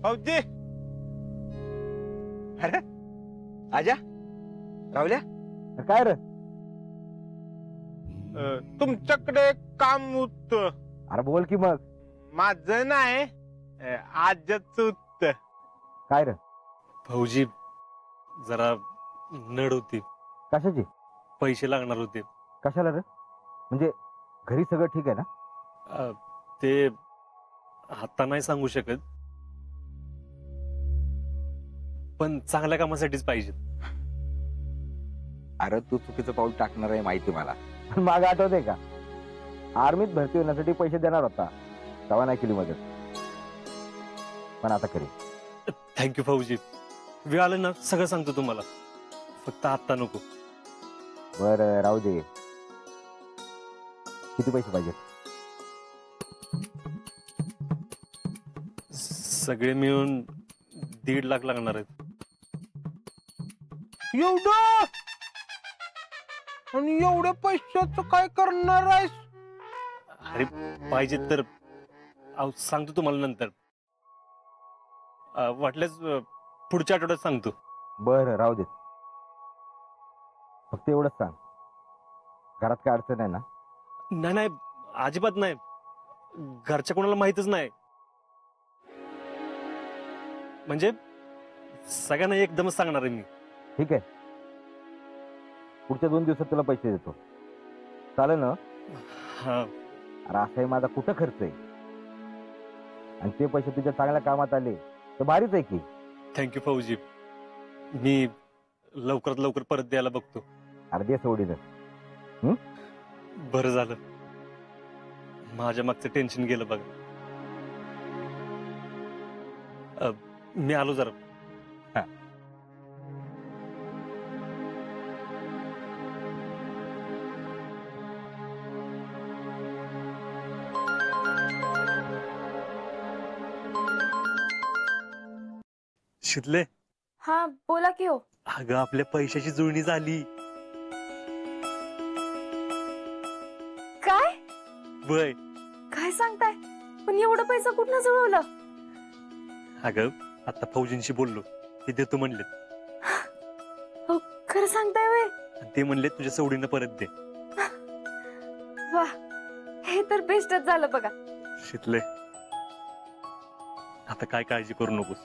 भाऊजी. अरे आजा राहुल्या काय रे? तुमच्याकडे काम होत. अरे बोल की मग. माझं नाही आजच होत. काय रे? भाऊजी जरा नड होती. कशाची? पैसे लागणार होते. कशाला रे? म्हणजे घरी सगळं ठीक आहे ना? ते आता नाही सांगू शकत, पण चांगल्या कामासाठीच पाहिजेत. अरे तू चुकीचं पाऊल टाकणार आहे माहिती मला. माग आठवते का? आर्मीत भरती होण्यासाठी पैसे देणार होता, तेव्हा नाही केली मदत, पण आता करी. थँक्यू भाऊजी. वेळ आलं ना सगळं सांगतो तुम्हाला, फक्त आत्ता नको. बरं राहू दे. किती पैसे पाहिजेत? सगळे मिळून 1.5 लाख लागणार आहेत. एवढं? आणि एवढ्या पैशाचं काय करणार आहेस? अरे पाहिजे तर सांगतो तुम्हाला नंतर. वाटल्यास पुढच्या आठवड्यात सांगतो. बरं राहू दे. फक्त एवढंच सांग, घरात काय अडचण आहे ना? नाही नाही, अजिबात नाही. घरच्या कोणाला माहितच नाही. म्हणजे सगळ्यांना एकदमच सांगणार आहे मी. ठीक आहे, पुढच्या 2 दिवसात तुला पैसे देतो, चालेल ना? हा. अरे असाही माझा कुठं खर्च आहे, आणि ते पैसे तुझ्या चांगल्या कामात आले तर भारीच आहे की. थँक्यू भाऊजी. मी लवकरात लवकर परत द्यायला बघतो. अरे दे सोडीनं. बरं झालं, माझ्या मागचं टेन्शन गेलं बघा. मी आलो जरा. शितले. हा बोला की हो. अगं आपल्या पैशाची जुळणी झाली. काय? वय. काय सांगताय? पण एवढं पैसा कुठनं जुळवलं? अगं आता फौजींशी बोललो, ते देतो म्हणले. हो खरं सांगताय वय? ते म्हणले तुझ्या सवडीनं परत दे. वा, हे तर बेस्टच झालं बघा. शितले, आता काय काळजी करू नकोस,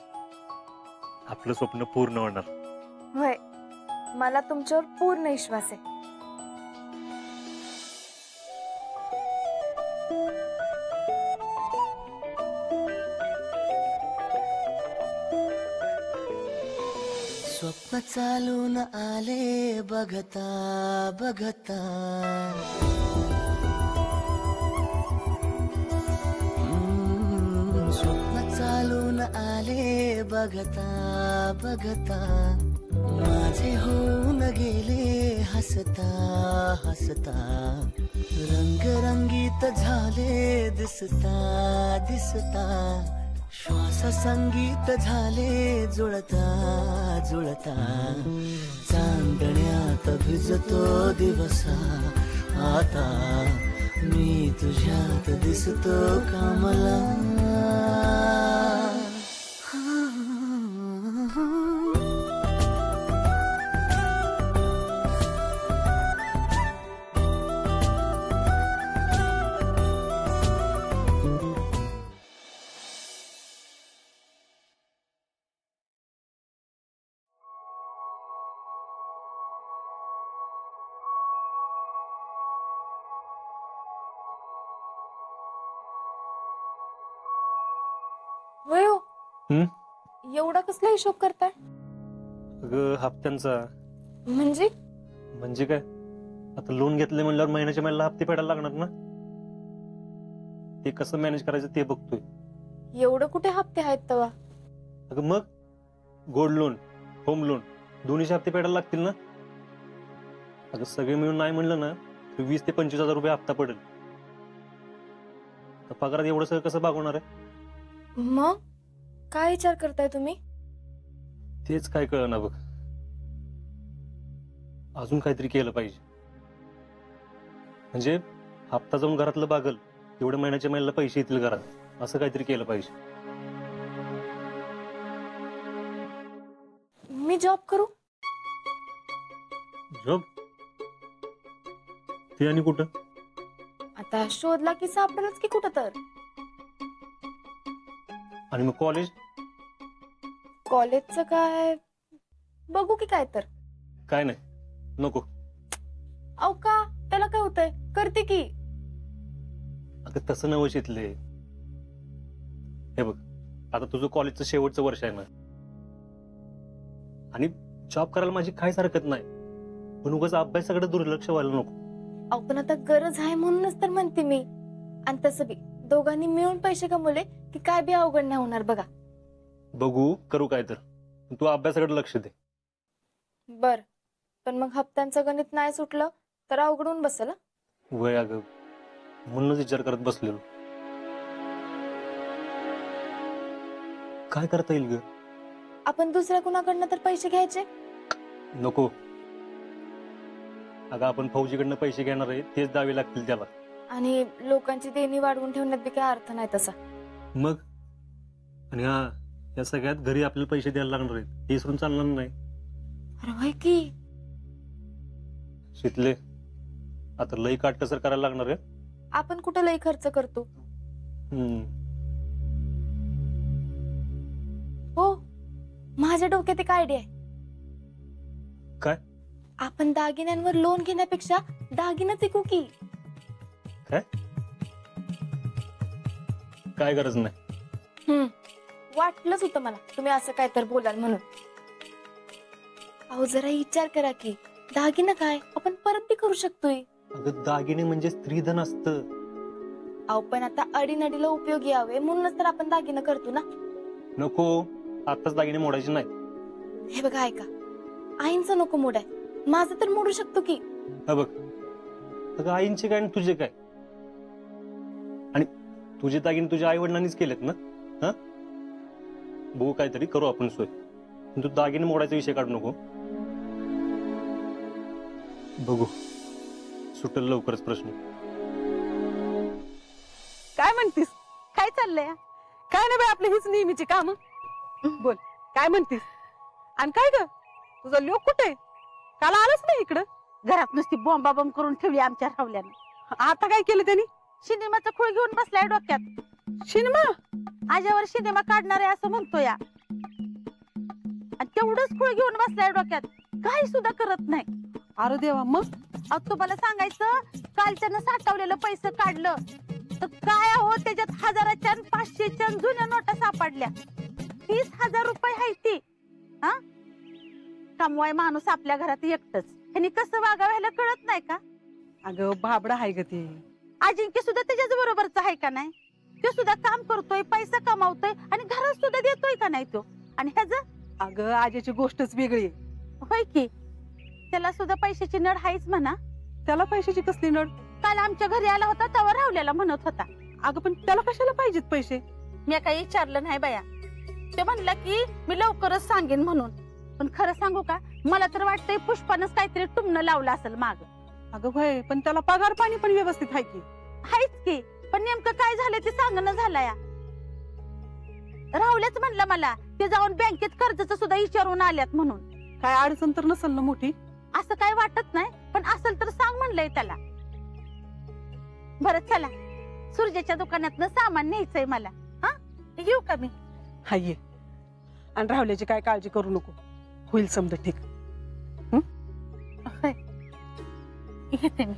आपलं स्वप्न पूर्ण होणार. होय, मला तुमच्यावर पूर्ण विश्वास आहे. स्वप्न चालून आले बघता बघता, स्वप्न चालून आले बघता बघता, माझे होऊन गेले हसता हसता, रंगरंगीत झाले दिसता दिसता, श्वास संगीत झाले जुळता जुळता, चांदण्यात भिजतो दिवसा, आता मी तुझ्यात दिसतो कमला. होय हो. एवढा कसला हिशोब करताय? अगं हप्त्यांचा. म्हणजे काय, आता लोन घेतले म्हणल्यावर महिन्याच्या महिन्याला हप्ते फेडायला लागणार ना. ते कसं मॅनेज करायचं ते बघतोय. एवढं कुठे हप्ते आहेत तेव्हा? अगं मग गोल्ड लोन, होम लोन दोन्हीचे हप्ते फेडायला लागतील ना. अगं सगळे मिळून नाही म्हणलं ना तर 20,000 ते 25,000 रुपये हप्ता पडेल. तर पगारात एवढं सगळं कसं भागवणार आहे? मग काय विचार करताय तुम्ही? तेच काय कळना बघ. अजून काहीतरी केलं पाहिजे, म्हणजे हप्ता जाऊन घरातलं भागल, एवढ्या महिन्याच्या महिन्याला पैसे येतील घरात, असं काहीतरी केलं पाहिजे. मी जॉब करू? जॉब? ते आणि कुठं? आता शोधला की सापडेलच की कुठं तर. आणि मग कॉलेज? कॉलेजचं काय बघू की काय तर. काय नाही, नको. अहो का? त्याला काय होतंय? करते की. अगं तसं नवं शिकले. हे बघ, आता तुझं कॉलेजचं शेवटचं वर्ष आहे ना, आणि जॉब करायला माझी काहीच हरकत नाही, पण उगाच अभ्यासाकडे दुर्लक्ष व्हायला नको. अहो पण आता गरज आहे म्हणूनच तर म्हणते मी. आणि तसं बी दोघांनी मिळून पैसे कमवले की काय बी अवघड नाही होणार बघा. बघू, करू काय तर, तू अभ्यासाकडे लक्ष दे. बर, पण मग हप्त्यांचं गणित नाही सुटलं तर अवघडून बसेल. वय अगं, म्हणूनच विचार करत बसलेलो. काय करता येईल ग? आपण दुसऱ्या कुणाकडनं तर पैसे घ्यायचे. नको. अगं आपण फौजीकडनं पैसे घेणार आहे, तेच द्यावे लागतील त्याला. आणि लोकांची देणी वाढवून ठेवण्यात बी काय अर्थ नाही तसा. मग आणि हा, या सगळ्यात घरी आपल्याला पैसे द्यायला लागणार आहेत, हे विसरून चालणार नाही. अरे होय की. शिकले, आता लई काटकसर करायला लागणार आहे. आपण कुठं लई खर्च करतो. हो, माझ्या डोक्यात एक आयडिया आहे. काय? आपण दागिन्यांवर लोन घेण्यापेक्षा दागिनच विकू की. काय गरज नाही. वाटलंच होतं मला तुम्ही असं काय तर बोलाल म्हणून. अहो जरा विचार करा की, दागिना काय आपण परत बी करू शकतोय. अगं दागिने म्हणजे स्त्रीधन असतं. अहो पण आता अडीनडीला उपयोगी यावे म्हणूनच तर आपण दागिना करतो ना. नको, आताच दागिने मोडायचे नाही. हे बघा ऐका, आईंचं नको मोडाय, माझं तर मोडू शकतो की. हा बघ, अगं आईंचे काय आणि तुझे काय? आणि तुझे दागिने तुझ्या आई वडिलांनीच केलेत ना. हा, बघू काहीतरी करू आपण सोय, पण तू दागिने मोडायचा विषय काढू नको. बघू, सुटेल लवकरच प्रश्न. काय म्हणतीस? काय चाललंय? काय नाही बाई, आपली हीच नेहमीची काम. बोल, काय म्हणतीस? आणि काय ग, तुझा लोक कुठे? काल आलाच नाही इकडं. घरात नुसती बॉम्बा बॉम्ब करून ठेवली आमच्या रावल्यानं. आता काय केलं त्यांनी? सिनेमाचा खूळ घेऊन बसलाय डोक्यात. सिनेमा? आज्यावर सिनेमा काढणार आहे असं म्हणतो या, आणि तेवढंच खूळ घेऊन बसलाय डोक्यात, काही सुद्धा करत नाही. अरे देवा, मग तुम्हाला सांगायचं, कालच्यानं साठवलेलं पैसे काढलं तर काय हो, त्याच्यात 1000च्या 500च्या जुन्या नोटा सापडल्या. 30,000 रुपये आहे ती. हा, कमवाय माणूस आपल्या घरात एकटच, ह्यानी कसं वागावं ह्याला कळत नाही का? अगं बाबडा आहे ग ते. अजिंक्य सुद्धा त्याच्याच बरोबरच आहे का नाही? तो सुद्धा काम करतोय, पैसा कमावतोय, आणि घरात सुद्धा देतोय का नाही तो? आणि ह्याच? अगं आजीची गोष्टच वेगळी आहे. होय की, त्याला सुद्धा पैशाची नड आहेच म्हणा. त्याला पैशाची कसली नड? काल आमच्या घरी आला होता तेव्हा रावल्याला म्हणत होता. अगं पण त्याला कशाला पाहिजेत पैसे? मी काही विचारलं नाही बाया. ते म्हणला की मी लवकरच सांगेन म्हणून. पण खरं सांगू का, मला तर वाटतंय पुष्पानच काहीतरी टुमणं लावलं असेल माग. अगं होय, पण त्याला पगार पाणी पण व्यवस्थित आहे की. आहेच की, पण नेमकं काय झालं ते सांगणं झालं या. राहुल्याच म्हणलं मला, ते जाऊन बँकेत कर्जाचं सुद्धा विचारून आल्यात म्हणून. काय अडचण तर नसेल ना मोठी? असं काय वाटत नाही, पण असेल तर सांग म्हणलंय त्याला. बरं चला, सूर्याच्या दुकानातनं सामान न्यायचंय मला. हा, येऊ का मी? हा ये. आणि राहुल्याची काय काळजी करू नको, होईल समजा ठीक. येते मी.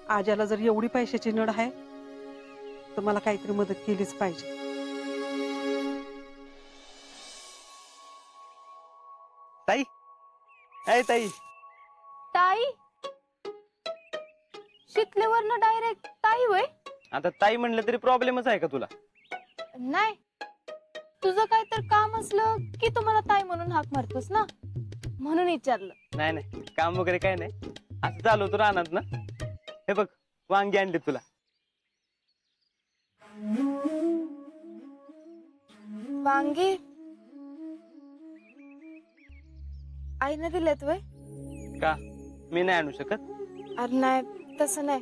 आज्याला जर एवढी पैशाची नड आहे तर मला काहीतरी मदत केलीच पाहिजे. ताई, ऐ ताई. ताई? शिकल्यावरनं डायरेक्ट ताई होय? आता ताई म्हणलं तरी प्रॉब्लेमच आहे का तुला? नाही, तुझं काय तर काम असलं की तुम्हाला ताई म्हणून हाक मारतोस ना, म्हणून विचारलं. नाही नाही, काम वगैरे काय नाही, असं चालू होतं रानात ना. हे बघ, वांगी आणली तुला. वांगी आईने दिलेत वय? का मी नाही आणू शकत? अरे नाही, तसं नाही,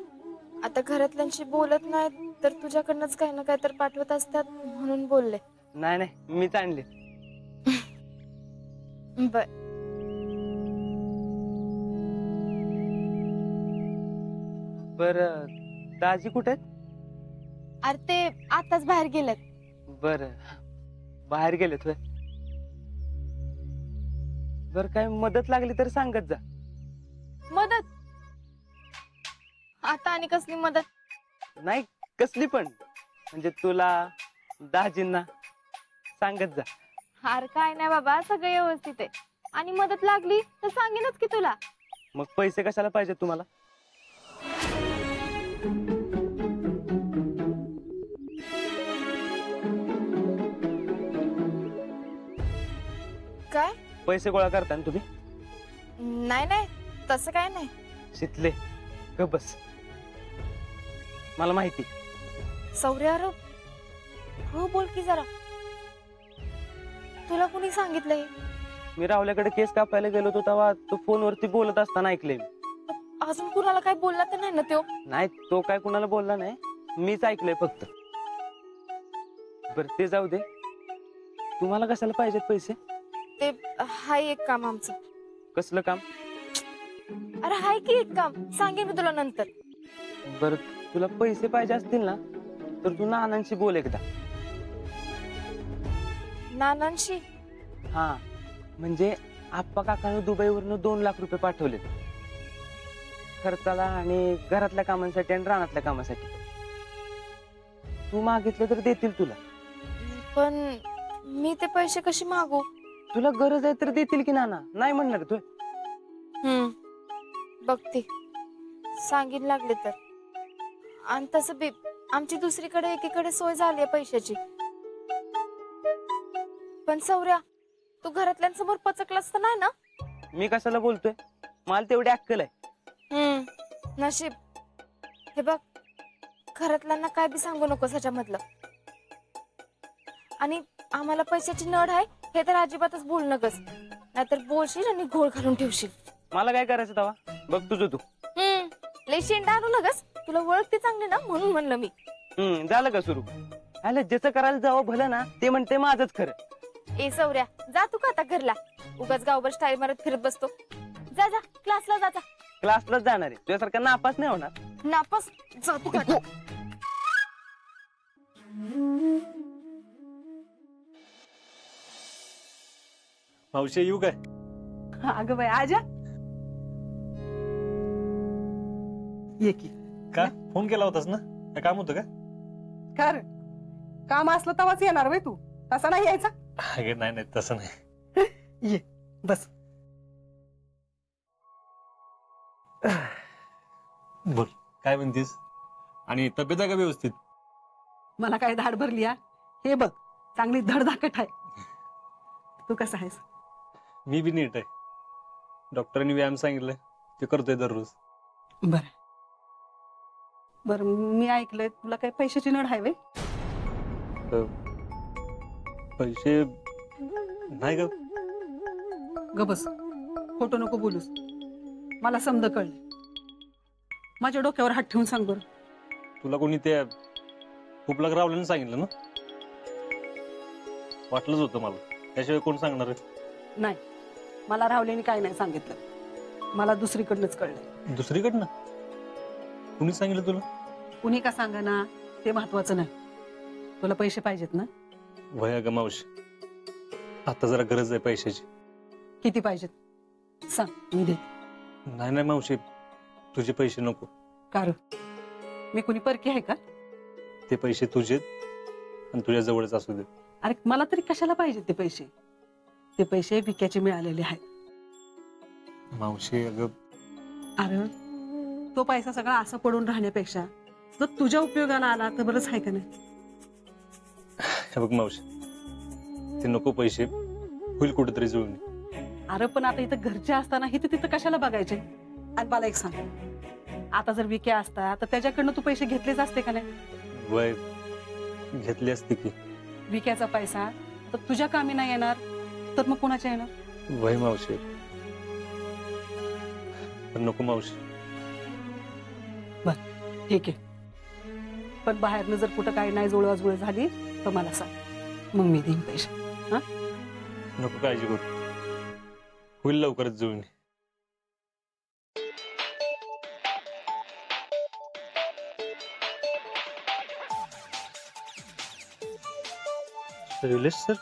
आता घरातल्यांशी बोलत नाही तर तुझ्याकडनंच काही ना काही तर पाठवत असतात म्हणून बोलले. नाही नाही मीच आणले. बर. बर दाजी कुठे आहेत? अरे ते आताच बाहेर गेलेत. बर बाहेर गेलेत होय. बर काय मदत लागली तर सांगत जा. मदत? आता आणि कसली मदत? नाही कसली पण, म्हणजे तुला दाजींना सांगत जा. हार काय नाही बाबा, सगळं व्यवस्थित आहे. आणि मदत लागली तर सांगेनच की तुला. मग पैसे कशाला पाहिजे तुम्हाला? काय? पैसे गोळा करता ना तुम्ही? नाही नाही तसं काय नाही. शितले ग बस, मला माहिती. सौर्या हो बोल की जरा. तुला कुणी सांगितलंय? मी राहुल्याकडे केस कापायला गेलो होतो तेव्हा तो फोनवरती बोलत असताना ऐकले मी. अजून कुणाला काय बोलला तर नाही ना तो? नाही तो काय कुणाला बोलला नाही, मीच ऐकलंय फक्त. बर ते जाऊ दे, तुम्हाला कशाला पाहिजेत पैसे? ते हाय एक काम आमचं. कसलं काम? अरे हाय की एक काम, सांगेन मी तुला नंतर. बर तुला पैसे पाहिजे असतील ना तर तू नानांशी बोल एकदा. नानांशी? हा म्हणजे आप्पा काकाने दुबईवरनं 2 लाख रुपये पाठवले खर्चाला आणि घरातल्या कामांसाठी आणि रानातल्या कामासाठी. तू मागितलं तर देतील तुला. पण मी ते पैसे कशी मागू? तुला गरज आहे तर देतील की नाना, नाही म्हणणार तू? बघते, सांगीन लागले तर. आणि तसं बी आमची दुसरीकडे एकीकडे सोय झाली आहे पैशाची. पण सौर्या, तू घरातल्यांसमोर पचकलास तर नाही ना? मी कशाला बोलतोय, मला तेवढी अक्कल आहे. नशीब. हे बघ, घरातल्यांना काय बी सांगू नकोस ह्याच्यामधलं. आणि आम्हाला पैशाची नड आहे हे तर अजिबातच बोलू नकस, नाहीतर बोलशील आणि घोळ घालून ठेवशील. मला काय करायचं तवा, बघ तुझं तू. लय शेंडा आणू नकस, तुला ओळखते चांगली ना म्हणून म्हणलं मी. झालं का सुरू? अरे ज्याचं करायला जावं भलं ना ते म्हणते माझंच खरं. ए सौर्या, जा तू का आता घरला? उगाच गावभर स्टाईल मारत फिरत बसतो. जा जा क्लासला जा. क्लासलाच जाणार आहे, तुझ्यासारखा नापास नाही होणार. नापास? जा तू का आता. मावशी येऊ काय? अगं बाई आजा ये की. का फोन केला होतास ना? काय काम होतं का? कर काम असलं तेव्हाच येणार बाई, तू तसा नाही यायचा. अगं नाही नाही तसं नाही. ये बस. बोल काय म्हणतेस? आणि तब्येत आहे का व्यवस्थित? मला काय धाड भरली हा? हे बघ चांगली धडधाकट आहे. तू कसा आहेस? मी बी नीट आहे. डॉक्टरांनी व्यायाम सांगितलंय ते करतोय दररोज. बर बर, मी ऐकलंय तुला काही पैशाची नड आहे वे? पैसे नाही का? ग बस, खोटं नको बोलूस. मला समज कळलं. माझ्या डोक्यावर हात ठेवून सांग बरं. तुला कोणी ते खूप लाग रावल्यानं सांगितलं ना? वाटलंच होतं मला, त्याशिवाय कोण सांगणार आहे? नाही, मला रावल्याने काय नाही सांगितलं. मला दुसरीकडनंच कळलं. दुसरीकडनं? कुणी सांगितलं तुला? कुणी का सांगा ना, ते महत्वाचं नाही. तुला पैसे पाहिजेत ना? वय ग मावशी, आता जरा गरज आहे पैशाची. किती पाहिजेत सांग, मी दे. नाही नाही मावशी, तुझे पैसे नको. कार मी कुणी परकी आहे का? ते पैसे तुझे आणि तुझ्या जवळच असू दे. अरे मला तरी कशाला पाहिजे ते पैसे? ते पैसे विक्याचे मिळालेले आहेत. मावशी अगं, अरे तो पैसा सगळा असा पडून राहण्यापेक्षा जर तुझ्या उपयोगाला आला तर बरंच आहे का नाही? हे बघ मावशी, ते नको पैसे, होईल कुठेतरी जुळून. अरे पण आता इथं घरचे असताना इथं तिथं कशाला बघायचे? आणि मला एक सांग, आता जर विक्या असता तर त्याच्याकडनं तू पैसे घेतलेच असते का नाही? वय घेतली असते की. विक्याचा पैसा तर तुझ्या कामी नाही येणार तर मग कोणाच्या येणार? वय मावशी, पण नको मावशी. ठीक आहे, पण बाहेरनं जर कुठं काही नाही जुळवाजुळ झाली तर मला सांग, मग मी देईन पैसे. नको काळजी करू, होईल लवकरच जुळणी. शैलेश सर,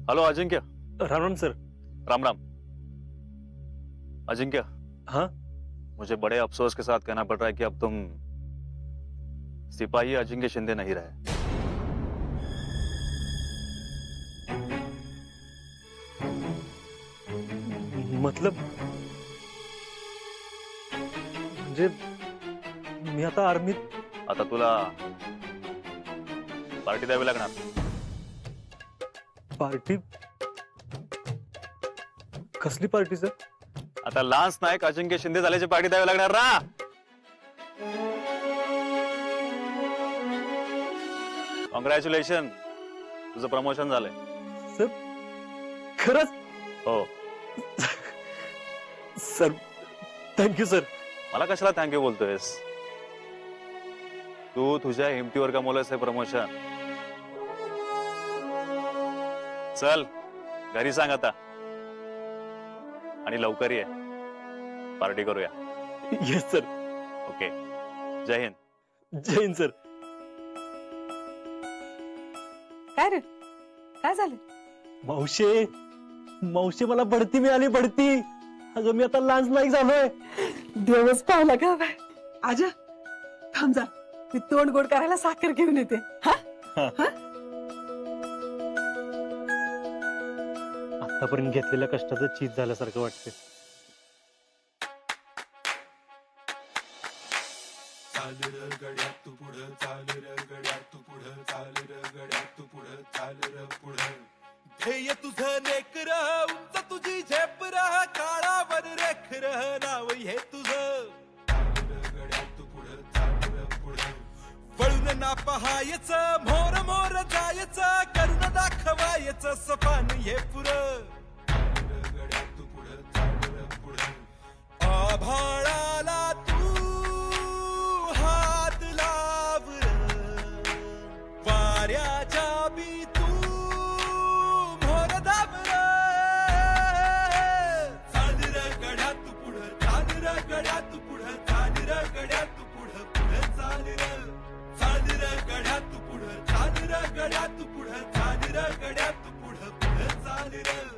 हेलो अजिंक्य. राम राम सर. राम राम. अजिंक्य, हाँ मुझे बड़े अफसोस के साथ कहना पड़ रहा है कि अब तुम सिपाही अजिंक्य शिंदे नहीं रहे. मतलब म्हणजे मी आता आर्मीत. आता तुला पार्टी द्यावी लागणार. पार्टी? कसली पार्टी सर? आता लान्स नायक अजिंक्य शिंदे झाल्याची पार्टी द्यावी लागणार ना. कॉंग्रॅच्युलेशन, तुझं प्रमोशन झालंय. सर खरंच? हो सर, थँक्यू सर. मला कशाला थँक्यू बोलतोयस? तू तुझ्या हिमतीवर कमवलंस हे प्रमोशन. चल घरी सांग आता, आणि लवकर ये, पार्टी करूया. Yes sir. ओके, जय हिंद. जय हिंद सर. काय रे, काय झालं? मावशे, मावशे मला बढती मिळाली, बढती. अगं मी आता लान्स नाईक झालोय. देवच पावला का बाय. आजा थांब जा, ती तोंड गोड करायला साखर घेऊन येते. आतापर्यंत घेतलेल्या कष्टाचं चीज झाल्यासारखं वाटतं. ध्येय तुझं नेकर, उंच तुझी झेपर, काळावर रेखर, नाव हे तुझं. वळून ना पहायचं, मोर मोर जायचं, करून दाखवायचं, सपान हे पुरं. आभाळाला तू हात लावर, वाऱ्याच्या बी तू मोर दाबर. चांदर गड्यात पुढं, चांदर गड्यात पुढं, चांदर गड्यात पुढं, पुढं चांदर. चांदर गड्यात पुढं, चांदर गड्यात पुढं, चांदर गड्यात पुढं, पुढं चांदर.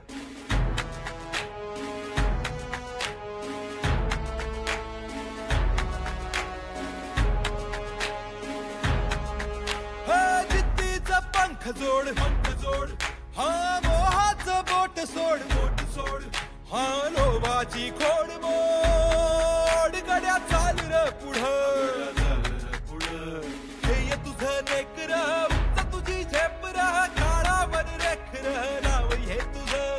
पंख जोड, पंख जोड, हा मोहाचं बोट सोड, बोट सोड, हा लोभाची खोड मोड. गड्या चाल र पुढं, पुढं. ध्येय तुझं नेकर, उंच तुझी झेपर, काळावर रेखर, नाव हे तुझं.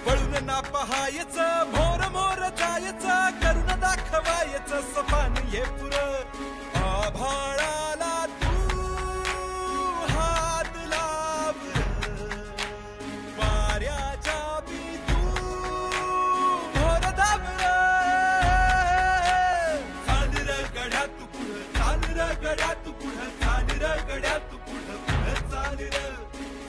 वळून ना पहायचं, मोर मोर जायचं, करून दाखवायचं, सपान हे पुरं. आभाळाला गड्यात पुढं, चांदर गड्यात पुढं, पुढं चांदर.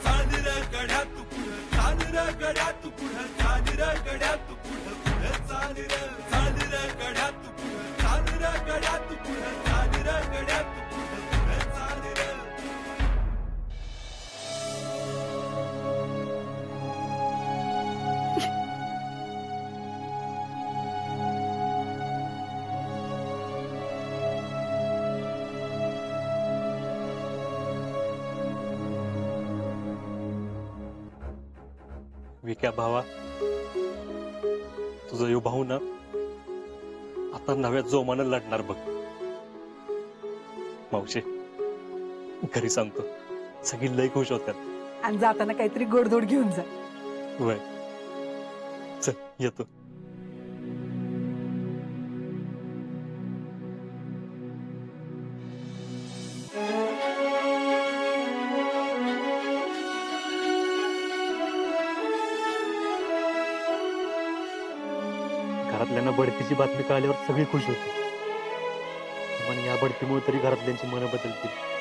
चांदर गड्यात पुढं, चांदर गड्यात पुढं, चांदर गड्यात पुढं, पुढं चांदर. चांदर गड्यात पुढं, चांदर गड्यात पुढं, चांदर गड्यात पुढं, पुढं चांदर. विक्या भावा, तुझा यो भाऊ ना आता नव्या जोमानं लढणार बघ. मावशी, घरी सांगतो, सगळी लय खुश होत्यात. आणि जाताना काहीतरी गोडधोड घेऊन जा. वय, चल येतो. घरातल्यांना बढतीची बातमी कळल्यावर सगळी खुश होती. पण या बढतीमुळे तरी घरातल्यांची मनं बदलतील.